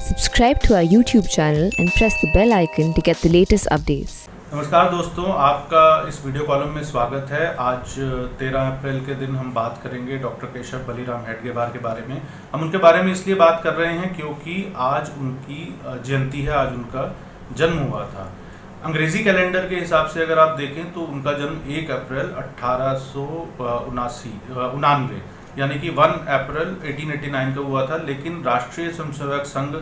Subscribe to our YouTube channel and press the bell icon to get the latest updates. नमस्कार दोस्तों, आपका इस video column में स्वागत है। आज 13 अप्रैल के दिन हम बात करेंगे डॉक्टर केशव बलीराम हेडगेवार के बारे में। हम उनके बारे में इसलिए बात कर रहे हैं क्योंकि आज उनकी जयंती है, आज उनका जन्म हुआ था। अंग्रेजी कैलेंडर के हिसाब से अगर आप देखें तो उनका जन्म 1 अप्रैल 1899 यानी कि 1 अप्रैल 1889 को हुआ था। लेकिन राष्ट्रीय स्वयंसेवक संघ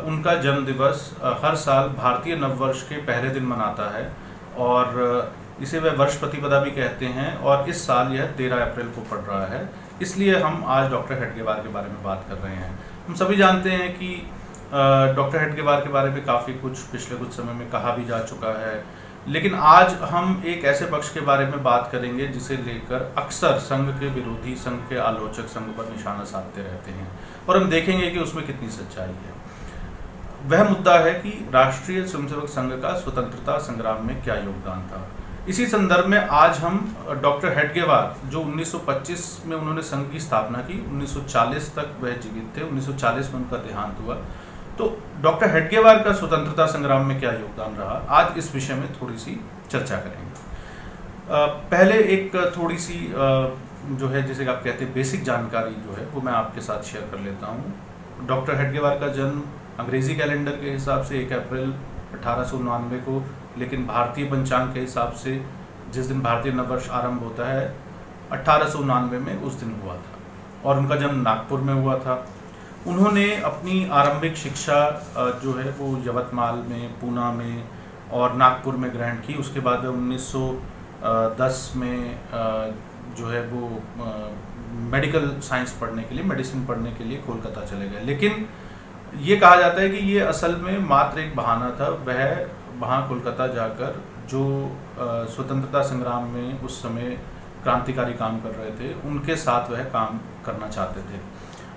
उनका जन्म दिवस हर साल भारतीय नववर्ष के पहले दिन मनाता है और इसे वह वर्ष प्रतिपदा भी कहते हैं। और इस साल यह 13 अप्रैल को पड़ रहा है, इसलिए हम आज डॉक्टर हेडगेवार के बारे में बात कर रहे हैं। हम सभी जानते हैं कि डॉक्टर हेडगेवार के बारे में काफ़ी कुछ पिछले कुछ समय में कहा भी जा चुका है, लेकिन आज हम एक ऐसे पक्ष के बारे में बात करेंगे जिसे लेकर अक्सर संघ के विरोधी, संघ के आलोचक संघ पर निशाना साधते रहते हैं और हम देखेंगे कि उसमें कितनी सच्चाई है। वह मुद्दा है कि राष्ट्रीय स्वयंसेवक संघ का स्वतंत्रता संग्राम में क्या योगदान था। इसी संदर्भ में आज हम डॉक्टर हेडगेवार, जो 1925 में उन्होंने संघ की स्थापना की, 1940 तक वह जीवित थे, 1940 में उनका देहांत हुआ, तो डॉक्टर हेडगेवार का स्वतंत्रता संग्राम में क्या योगदान रहा, आज इस विषय में थोड़ी सी चर्चा करेंगे। पहले एक थोड़ी सी जो है, जैसे आप कहते हैं, बेसिक जानकारी जो है वो मैं आपके साथ शेयर कर लेता हूँ। डॉक्टर हेडगेवार का जन्म अंग्रेजी कैलेंडर के हिसाब से 1 अप्रैल 1899 को, लेकिन भारतीय पंचांग के हिसाब से जिस दिन भारतीय नववर्ष आरंभ होता है 1899 में उस दिन हुआ था और उनका जन्म नागपुर में हुआ था। उन्होंने अपनी आरंभिक शिक्षा जो है वो यवतमाल में, पूना में और नागपुर में ग्रहण की। उसके बाद 1910 में जो है वो मेडिकल साइंस पढ़ने के लिए, मेडिसिन पढ़ने के लिए कोलकाता चले गए। लेकिन ये कहा जाता है कि ये असल में मात्र एक बहाना था। वह वहाँ कोलकाता जाकर जो स्वतंत्रता संग्राम में उस समय क्रांतिकारी काम कर रहे थे, उनके साथ वह काम करना चाहते थे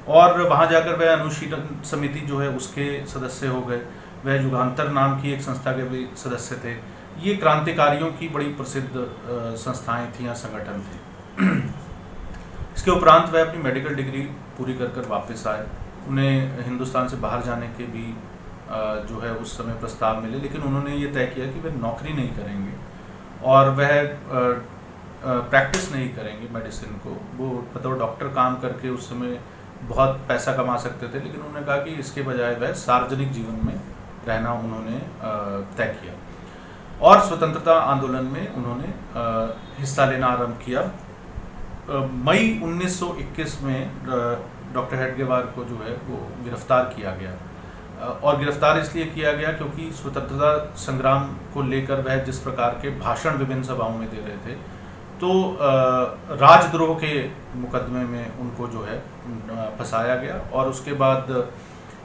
और वहाँ जाकर वह अनुशीलन समिति जो है उसके सदस्य हो गए। वह युगांतर नाम की एक संस्था के भी सदस्य थे। ये क्रांतिकारियों की बड़ी प्रसिद्ध संस्थाएं थी या संगठन थे। इसके उपरांत वह अपनी मेडिकल डिग्री पूरी कर वापस आए। उन्हें हिंदुस्तान से बाहर जाने के भी जो है उस समय प्रस्ताव मिले, लेकिन उन्होंने ये तय किया कि वे नौकरी नहीं करेंगे और वह प्रैक्टिस नहीं करेंगे मेडिसिन को। वो बतौर डॉक्टर काम करके उस समय बहुत पैसा कमा सकते थे, लेकिन उन्होंने कहा कि इसके बजाय वह सार्वजनिक जीवन में रहना उन्होंने तय किया और स्वतंत्रता आंदोलन में उन्होंने हिस्सा लेना आरंभ किया। मई 1921 में डॉक्टर हेडगेवार को जो है वो गिरफ्तार किया गया और गिरफ्तार इसलिए किया गया क्योंकि स्वतंत्रता संग्राम को लेकर वह जिस प्रकार के भाषण विभिन्न सभाओं में दे रहे थे, तो राजद्रोह के मुकदमे में उनको जो है फंसाया गया। और उसके बाद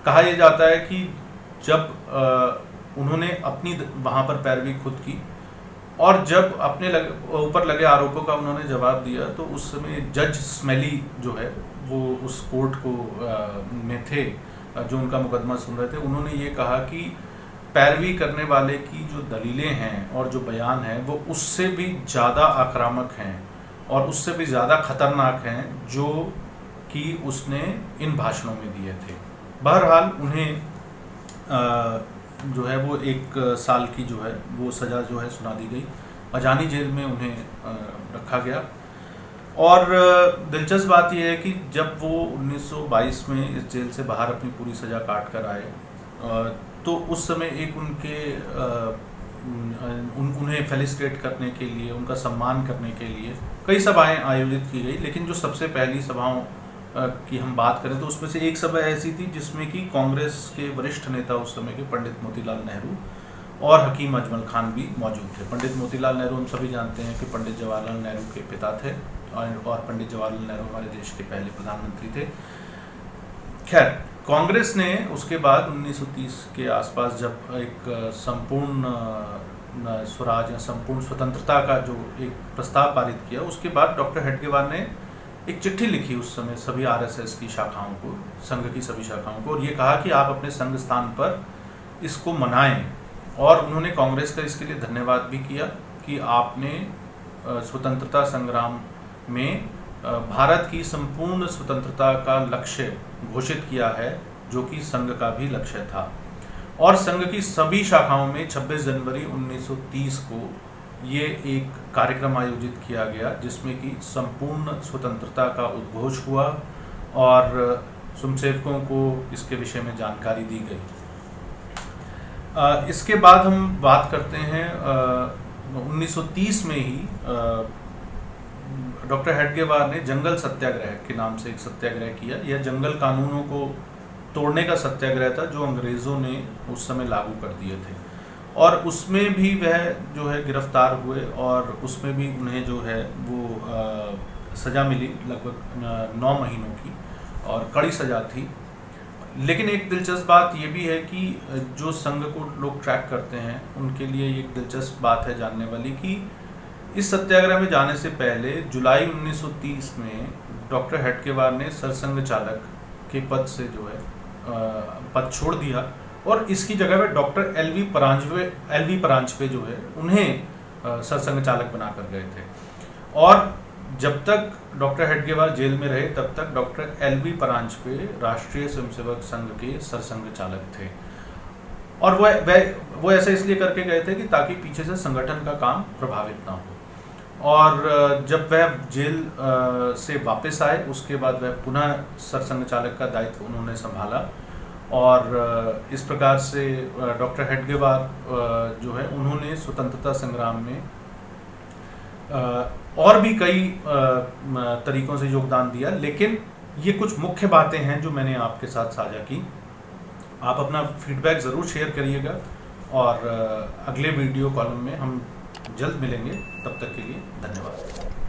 कहा यह जाता है कि जब उन्होंने अपनी वहाँ पर पैरवी खुद की और जब अपने ऊपर लगे आरोपों का उन्होंने जवाब दिया, तो उस समय जज स्मेली जो है वो उस कोर्ट को में थे जो उनका मुकदमा सुन रहे थे। उन्होंने ये कहा कि पैरवी करने वाले की जो दलीलें हैं और जो बयान हैं वो उससे भी ज़्यादा आक्रामक हैं और उससे भी ज़्यादा खतरनाक हैं जो कि उसने इन भाषणों में दिए थे। बहरहाल उन्हें जो है वो 1 साल की जो है वो सज़ा जो है सुना दी गई। अजानी जेल में उन्हें रखा गया और दिलचस्प बात यह है कि जब वो 1922 में इस जेल से बाहर अपनी पूरी सज़ा काट कर आए, तो उस समय एक उन्हें फेलिसिटेट करने के लिए, उनका सम्मान करने के लिए कई सभाएं आयोजित की गई। लेकिन जो सबसे पहली सभाओं की हम बात करें तो उसमें से एक सभा ऐसी थी जिसमें कि कांग्रेस के वरिष्ठ नेता उस समय के पंडित मोतीलाल नेहरू और हकीम अजमल खान भी मौजूद थे। पंडित मोतीलाल नेहरू हम सभी जानते हैं कि पंडित जवाहरलाल नेहरू के पिता थे और पंडित जवाहरलाल नेहरू हमारे देश के पहले प्रधानमंत्री थे। खैर, कांग्रेस ने उसके बाद 1930 के आसपास जब एक संपूर्ण स्वराज या संपूर्ण स्वतंत्रता का जो एक प्रस्ताव पारित किया, उसके बाद डॉक्टर हेडगेवार ने एक चिट्ठी लिखी उस समय सभी आरएसएस की शाखाओं को, संघ की सभी शाखाओं को, और ये कहा कि आप अपने संघ स्थान पर इसको मनाएं। और उन्होंने कांग्रेस का इसके लिए धन्यवाद भी किया कि आपने स्वतंत्रता संग्राम में भारत की संपूर्ण स्वतंत्रता का लक्ष्य घोषित किया है, जो कि संघ का भी लक्ष्य था। और संघ की सभी शाखाओं में 26 जनवरी 1930 को ये एक कार्यक्रम आयोजित किया गया जिसमें कि संपूर्ण स्वतंत्रता का उद्घोष हुआ और स्वयंसेवकों को इसके विषय में जानकारी दी गई। इसके बाद हम बात करते हैं 1930 में ही डॉक्टर हेडगेवार ने जंगल सत्याग्रह के नाम से एक सत्याग्रह किया। यह जंगल कानूनों को तोड़ने का सत्याग्रह था जो अंग्रेज़ों ने उस समय लागू कर दिए थे, और उसमें भी वह जो है गिरफ्तार हुए और उसमें भी उन्हें जो है वो सज़ा मिली लगभग 9 महीनों की, और कड़ी सज़ा थी। लेकिन एक दिलचस्प बात ये भी है कि जो संघ को लोग ट्रैक करते हैं उनके लिए एक दिलचस्प बात है जानने वाली कि इस सत्याग्रह में जाने से पहले जुलाई 1930 में डॉक्टर हेडगेवार ने सरसंघ चालक के पद से जो है पद छोड़ दिया और इसकी जगह पे डॉक्टर एल वी परांजपे जो है उन्हें सरसंघ चालक बनाकर गए थे। और जब तक डॉक्टर हेडगेवार जेल में रहे तब तक डॉक्टर एल वी परांजपे राष्ट्रीय स्वयंसेवक संघ के सरसंघ चालक थे, और वो ऐसा इसलिए करके गए थे कि ताकि पीछे से संगठन का काम प्रभावित ना हो। और जब वह जेल से वापस आए उसके बाद वह पुनः सरसंघ चालक का दायित्व उन्होंने संभाला, और इस प्रकार से डॉक्टर हेडगेवार जो है उन्होंने स्वतंत्रता संग्राम में और भी कई तरीकों से योगदान दिया। लेकिन ये कुछ मुख्य बातें हैं जो मैंने आपके साथ साझा की। आप अपना फीडबैक ज़रूर शेयर करिएगा, और अगले वीडियो कॉलम में हम जल्द मिलेंगे। तब तक के लिए धन्यवाद।